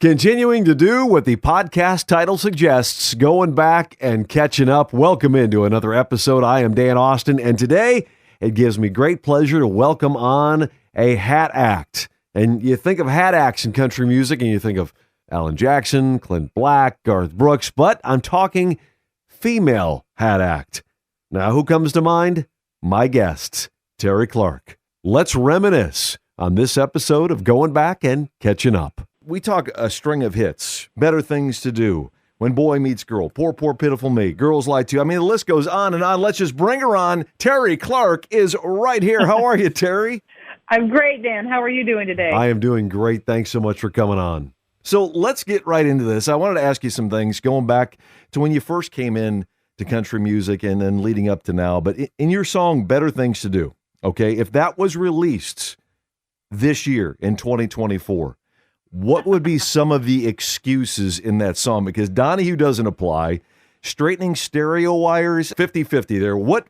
Continuing to do what the podcast title suggests, going back and catching up. Welcome into another episode. I am Dan Austin, and today it gives me great pleasure to welcome on a hat act. And you think of hat acts in country music, and you think of Alan Jackson, Clint Black, Garth Brooks, but I'm talking female hat act. Now, who comes to mind? My guest, Terri Clark. Let's reminisce on this episode of Going Back and Catching Up. We talk a string of hits, Better Things to Do, When Boy Meets Girl, Poor, Poor, Pitiful Me, Girls Lie Too. I mean, the list goes on and on. Let's just bring her on. Terri Clark is right here. How are you, Terri? I'm great, Dan. How are you doing today? I am doing great. Thanks so much for coming on. So let's get right into this. I wanted to ask you some things going back to when you first came in to country music and then leading up to now. But in your song, Better Things to Do, okay, if that was released this year in 2024, what would be some of the excuses in that song? Because Donahue doesn't apply. Straightening stereo wires, 50-50 there. What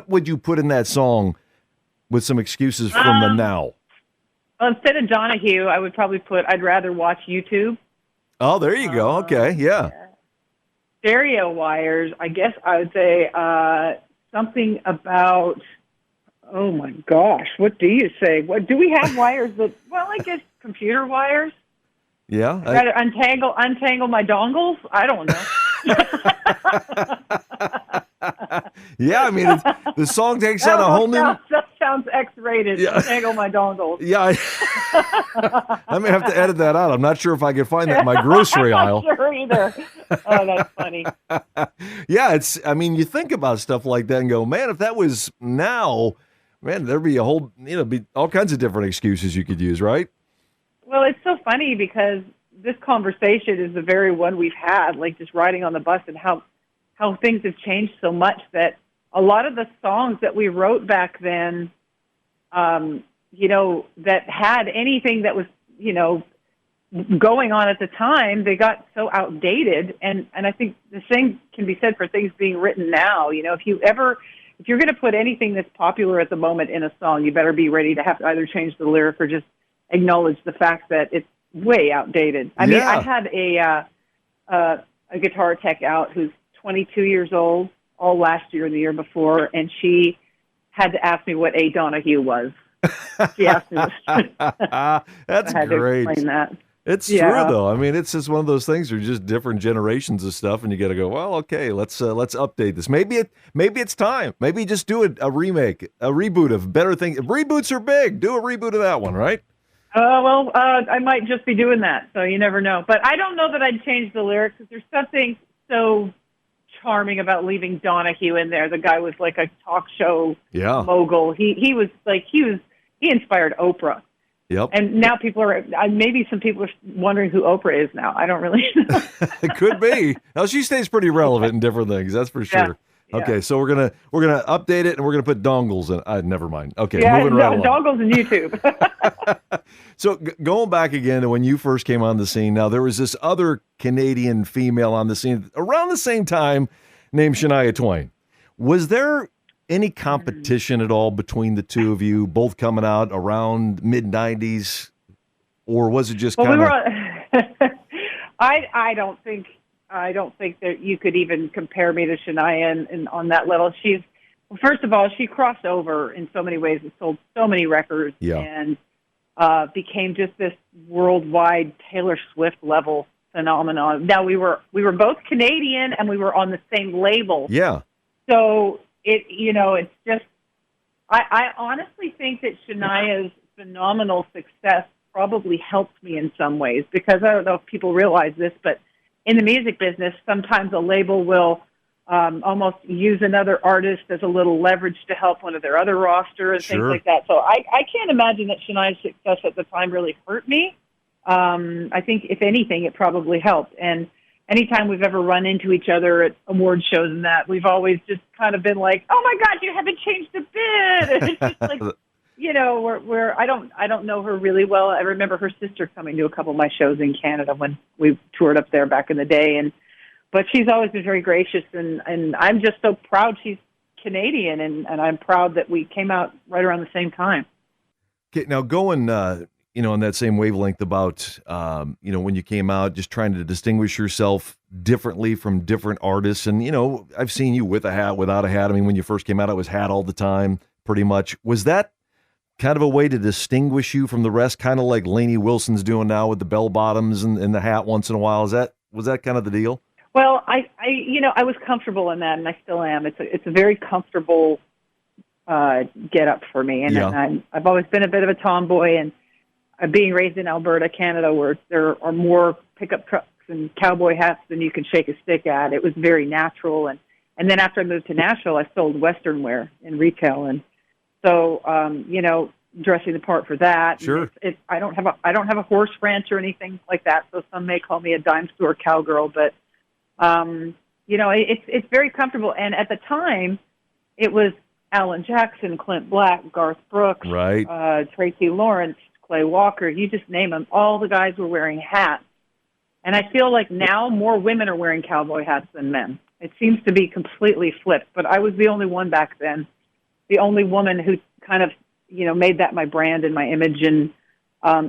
would you put in that song with some excuses from the now? Well, instead of Donahue, I would probably put I'd rather watch YouTube. Oh, there you go. Okay, yeah. Stereo wires, I guess I would say something about, oh my gosh, what do you say? What do we have wires that, well, I guess computer wires? Yeah. I'd rather untangle my dongles? I don't know. Yeah, I mean, the song takes on a whole new... That sounds X-rated, yeah. Untangle my dongles. Yeah, I may have to edit that out. I'm not sure if I can find that in my grocery aisle. I'm not sure either. Oh, that's funny. Yeah, you think about stuff like that and go, man, if that was now, man, there'd be be all kinds of different excuses you could use, right? Well, it's so funny because this conversation is the very one we've had, like just riding on the bus and how things have changed so much that a lot of the songs that we wrote back then, that had anything that was, going on at the time, they got so outdated. And I think the same can be said for things being written now. If you're going to put anything that's popular at the moment in a song, you better be ready to have to either change the lyric or just acknowledge the fact that it's way outdated. I mean, I had a guitar tech out who's 22 years old, all last year and the year before, and she had to ask me what A. Donahue was. She asked me. That's I had great. To explain that. It's true, though. I mean, it's just one of those things. They're just different generations of stuff, and you got to go, well, okay, let's update this. Maybe it's time. Maybe just do a remake, a reboot of Better Things. Reboots are big. Do a reboot of that one, right? I might just be doing that, so you never know. But I don't know that I'd change the lyrics because there's something so charming about leaving Donahue in there. The guy was like a talk show mogul. He inspired Oprah. Yep. And now maybe some people are wondering who Oprah is now. I don't really know. It could be. Now she stays pretty relevant in different things. That's for sure. Yeah. Okay, so we're gonna update it and we're gonna put dongles in. Never mind. Okay, moving right along. Dongles in YouTube. So going back again to when you first came on the scene. Now there was this other Canadian female on the scene around the same time named Shania Twain. Was there any competition at all between the two of you, both coming out around mid-90s, or was it just kind of? I don't think that you could even compare me to Shania and on that level. First of all, she crossed over in so many ways and sold so many records and became just this worldwide Taylor Swift level phenomenon. Now we were both Canadian and we were on the same label. Yeah. So it's just, I honestly think that Shania's phenomenal success probably helped me in some ways because I don't know if people realize this, but in the music business, sometimes a label will almost use another artist as a little leverage to help one of their other roster and things like that. So I can't imagine that Shania's success at the time really hurt me. I think, if anything, it probably helped. And anytime we've ever run into each other at award shows and that, we've always just kind of been like, oh, my God, you haven't changed a bit. And it's just like, I don't know her really well. I remember her sister coming to a couple of my shows in Canada when we toured up there back in the day. But she's always been very gracious, and I'm just so proud she's Canadian, and I'm proud that we came out right around the same time. Okay, now going on that same wavelength about, when you came out, just trying to distinguish yourself differently from different artists. And, I've seen you with a hat, without a hat. I mean, when you first came out, it was hat all the time, pretty much. Was that kind of a way to distinguish you from the rest, kind of like Lainey Wilson's doing now with the bell bottoms and the hat once in a while? Was that kind of the deal? Well, I was comfortable in that, and I still am. It's a very comfortable get up for me, and Yeah. I've always been a bit of a tomboy, and being raised in Alberta, Canada, where there are more pickup trucks and cowboy hats than you can shake a stick at. It was very natural, and then after I moved to Nashville, I sold Western wear in retail, and so dressing the part for that. Sure. I don't have a horse ranch or anything like that, so some may call me a dime store cowgirl, but it's very comfortable. And at the time, it was Alan Jackson, Clint Black, Garth Brooks, Right. Tracy Lawrence, Clay Walker. You just name them. All the guys were wearing hats. And I feel like now more women are wearing cowboy hats than men. It seems to be completely flipped. But I was the only one back then, the only woman who kind of, made that my brand and my image. And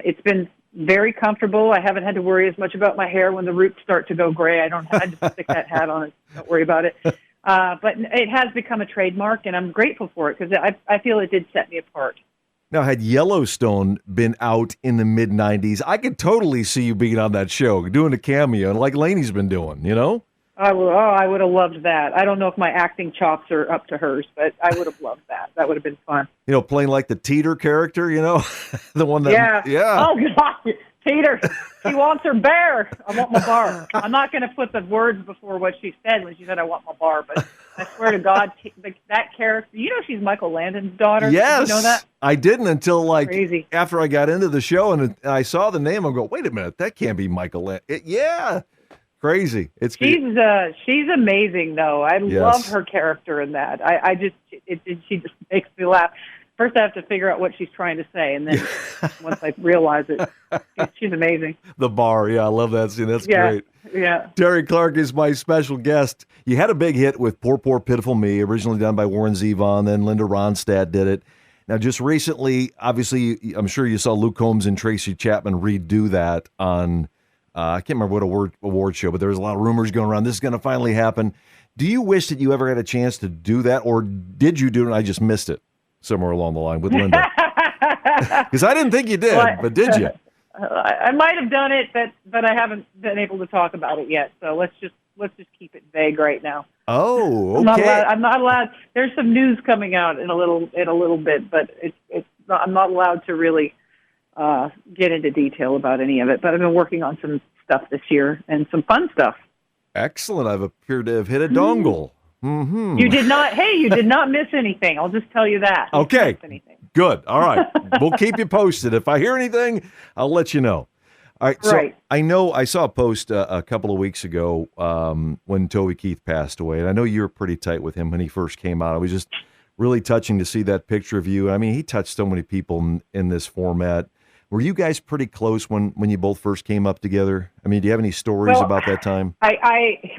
it's been very comfortable. I haven't had to worry as much about my hair when the roots start to go gray. I just stick that hat on. Don't worry about it. But it has become a trademark, and I'm grateful for it because I feel it did set me apart. Now, had Yellowstone been out in the mid-'90s, I could totally see you being on that show, doing a cameo, like Lainey's been doing, I would have loved that. I don't know if my acting chops are up to hers, but I would have loved that. That would have been fun. Playing like the Teeter character, the one that... Yeah. Oh, God. Teeter, she wants her bear. I want my bar. I'm not going to put the words before what she said when she said I want my bar, but I swear to God, that character, she's Michael Landon's daughter? Yes. Did you know that? I didn't until Crazy. After I got into the show and I saw the name, I'm going, wait a minute, that can't be Michael Landon. Yeah. Crazy. She's amazing though. I love her character in that. She just makes me laugh. First, I have to figure out what she's trying to say, and then once I realize it, she's amazing. The bar, yeah, I love that scene. That's great. Yeah. Terri Clark is my special guest. You had a big hit with Poor, Poor, Pitiful Me, originally done by Warren Zevon, then Linda Ronstadt did it. Now, just recently, obviously, I'm sure you saw Luke Combs and Tracy Chapman redo that on, I can't remember what award show, but there was a lot of rumors going around. This is going to finally happen. Do you wish that you ever had a chance to do that, or did you do it and I just missed it somewhere along the line with Linda? Because I didn't think you did, but did you? I might have done it, but I haven't been able to talk about it yet. So let's just keep it vague right now. Oh, okay. I'm not allowed. There's some news coming out in a little bit, but I'm not allowed to really get into detail about any of it. But I've been working on some stuff this year and some fun stuff. Excellent. I've appeared to have hit a dongle. Mm-hmm. You did not. Hey, you did not miss anything. I'll just tell you that. Okay. Good. All right. We'll keep you posted. If I hear anything, I'll let you know. All right. So I saw a post a couple of weeks ago when Toby Keith passed away, and I know you were pretty tight with him when he first came out. It was just really touching to see that picture of you. I mean, he touched so many people in this format. Were you guys pretty close when you both first came up together? I mean, do you have any stories about that time?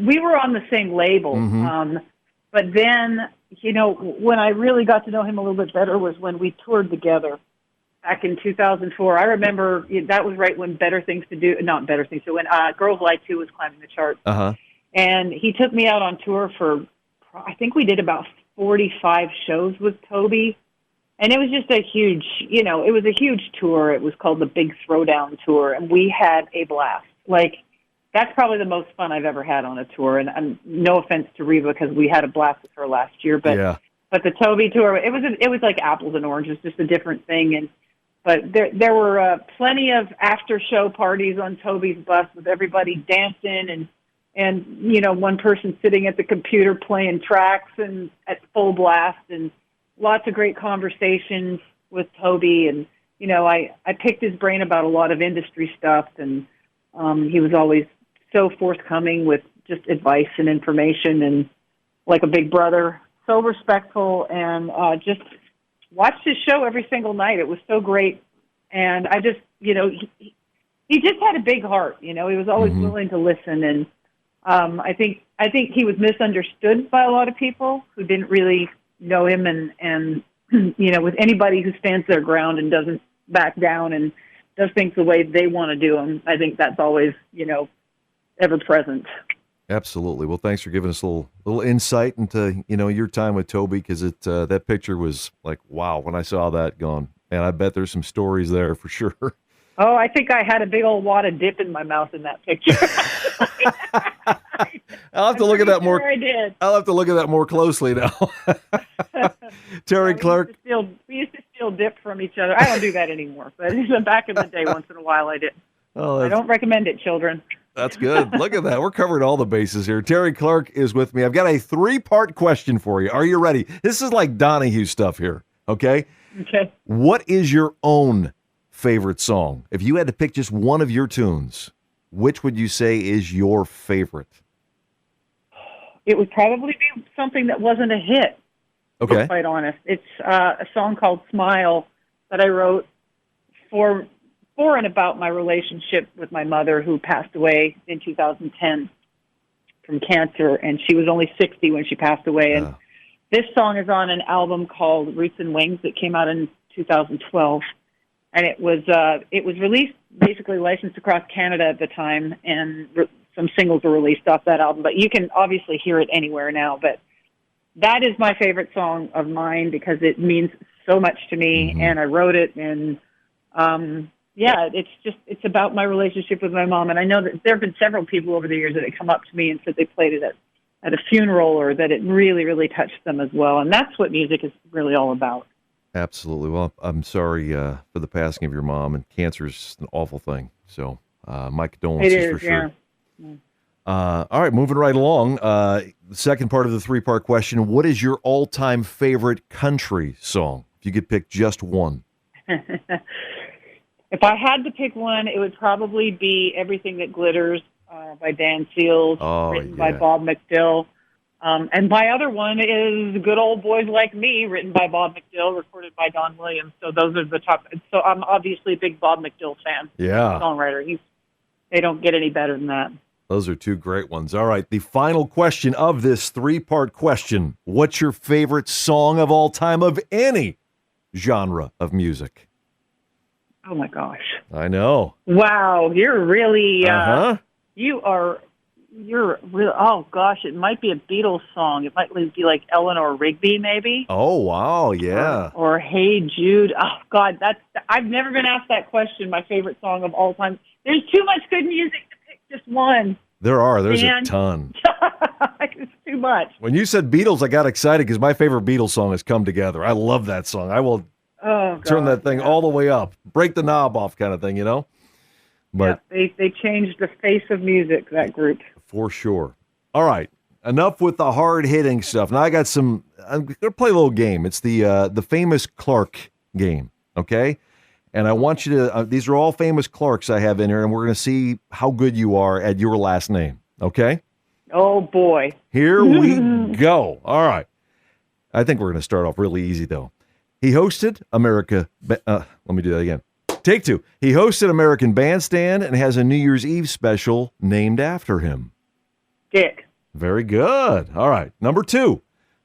We were on the same label. Mm-hmm. But then, when I really got to know him a little bit better was when we toured together back in 2004. I remember that was right when when Girls Lie 2 was climbing the charts. Uh-huh. And he took me out on tour for, I think we did about 45 shows with Toby. And it was just a huge, it was a huge tour. It was called the Big Throwdown Tour. And we had a blast. That's probably the most fun I've ever had on a tour. And no offense to Reba, because we had a blast with her last year. But the Toby tour, it was like apples and oranges, just a different thing. But there were plenty of after show parties on Toby's bus with everybody dancing and one person sitting at the computer playing tracks and at full blast, and lots of great conversations with Toby. And I picked his brain about a lot of industry stuff, and he was always so forthcoming with just advice and information, and like a big brother, so respectful, and just watched his show every single night. It was so great. And I just, he just had a big heart. He was always willing to listen. And I think he was misunderstood by a lot of people who didn't really know him. And with anybody who stands their ground and doesn't back down and does things the way they want to do them, I think that's always, ever present. Absolutely. Well, thanks for giving us a little insight into, your time with Toby, because that picture was like, wow, when I saw that going, man, I bet there's some stories there for sure. Oh, I think I had a big old wad of dip in my mouth in that picture. I'll have to look at that more. I did. I'll have to look at that more closely now. Terri Clark. We used to steal dip from each other. I don't do that anymore, but back in the day, once in a while, I did. Oh, I don't recommend it, children. That's good. Look at that. We're covering all the bases here. Terri Clark is with me. I've got a 3-part question for you. Are you ready? This is like Donahue stuff here, okay? Okay. What is your own favorite song? If you had to pick just one of your tunes, which would you say is your favorite? It would probably be something that wasn't a hit, to be quite honest. It's a song called Smile that I wrote for and about my relationship with my mother, who passed away in 2010 from cancer, and she was only 60 when she passed away. And this song is on an album called Roots and Wings that came out in 2012, and it was released, basically licensed across Canada at the time, and some singles were released off that album. But you can obviously hear it anywhere now. But that is my favorite song of mine because it means so much to me, and I wrote it, and it's about my relationship with my mom. And I know that there have been several people over the years that have come up to me and said they played it at a funeral, or that it really, really touched them as well. And that's what music is really all about. Absolutely. Well, I'm sorry for the passing of your mom, and cancer is an awful thing. So my condolences for sure. Yeah. All right, moving right along. The second part of the 3-part question, what is your all-time favorite country song? If you could pick just one. If I had to pick one, it would probably be Everything That Glitters by Dan Seals, written by Bob McDill. And my other one is Good Old Boys Like Me, written by Bob McDill, recorded by Don Williams. So those are the top. So I'm obviously a big Bob McDill fan. Yeah. Songwriter. They don't get any better than that. Those are 2 great ones. All right, the final question of this 3-part question. What's your favorite song of all time of any genre of music? Oh, my gosh. I know. Wow, you're really, you're really, oh, gosh, it might be a Beatles song. It might be like Eleanor Rigby, maybe. Oh, wow, yeah. Or Hey Jude. Oh, God, I've never been asked that question, my favorite song of all time. There's too much good music to pick just one. There's a ton. It's too much. When you said Beatles, I got excited because my favorite Beatles song has Come Together. I love that song. I will turn that thing all the way up, break the knob off kind of thing, But they changed the face of music, that group. For sure. All right, enough with the hard-hitting stuff. Now I'm going to play a little game. It's the famous Clark game, okay? And I want you to, these are all famous Clarks I have in here, and we're going to see how good you are at your last name, okay? Oh, boy. Here we go. All right. I think we're going to start off really easy, though. He hosted let me do that again. Take 2. He hosted American Bandstand and has a New Year's Eve special named after him. Dick. Very good. All right. Number 2.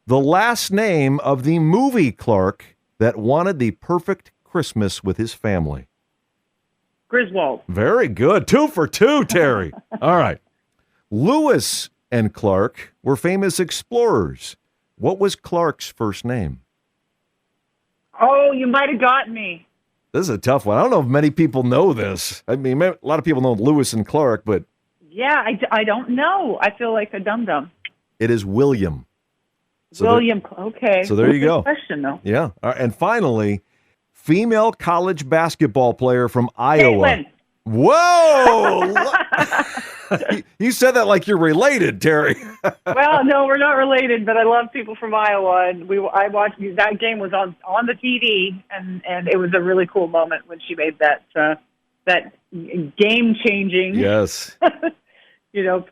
The last name of the movie Clark that wanted the perfect Christmas with his family. Griswold. Very good. 2 for 2, Terri. All right. Lewis and Clark were famous explorers. What was Clark's first name? Oh, you might have gotten me. This is a tough one. I don't know if many people know this. I mean, a lot of people know Lewis and Clark, but... Yeah, I don't know. I feel like a dum-dum. It is William. William, okay. So there you go. Good question, though. Yeah. All right. And finally, female college basketball player from Iowa. Caitlin. Whoa! You said that like you're related, Terri. Well, no, we're not related, but I love people from Iowa, and I watched that game was on the TV, and it was a really cool moment when she made that game changing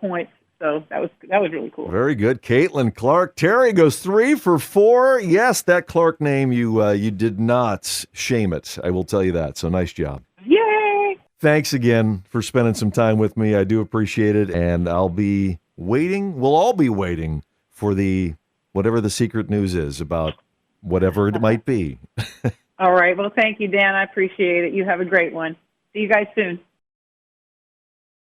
point. So that was really cool. Very good, Caitlin Clark. Terri goes 3 for 4. Yes, that Clark name you did not shame it. I will tell you that. So nice job. Yay! Thanks again for spending some time with me. I do appreciate it, and I'll be waiting. We'll all be waiting for whatever the secret news is about whatever it might be. All right. Well, thank you, Dan. I appreciate it. You have a great one. See you guys soon.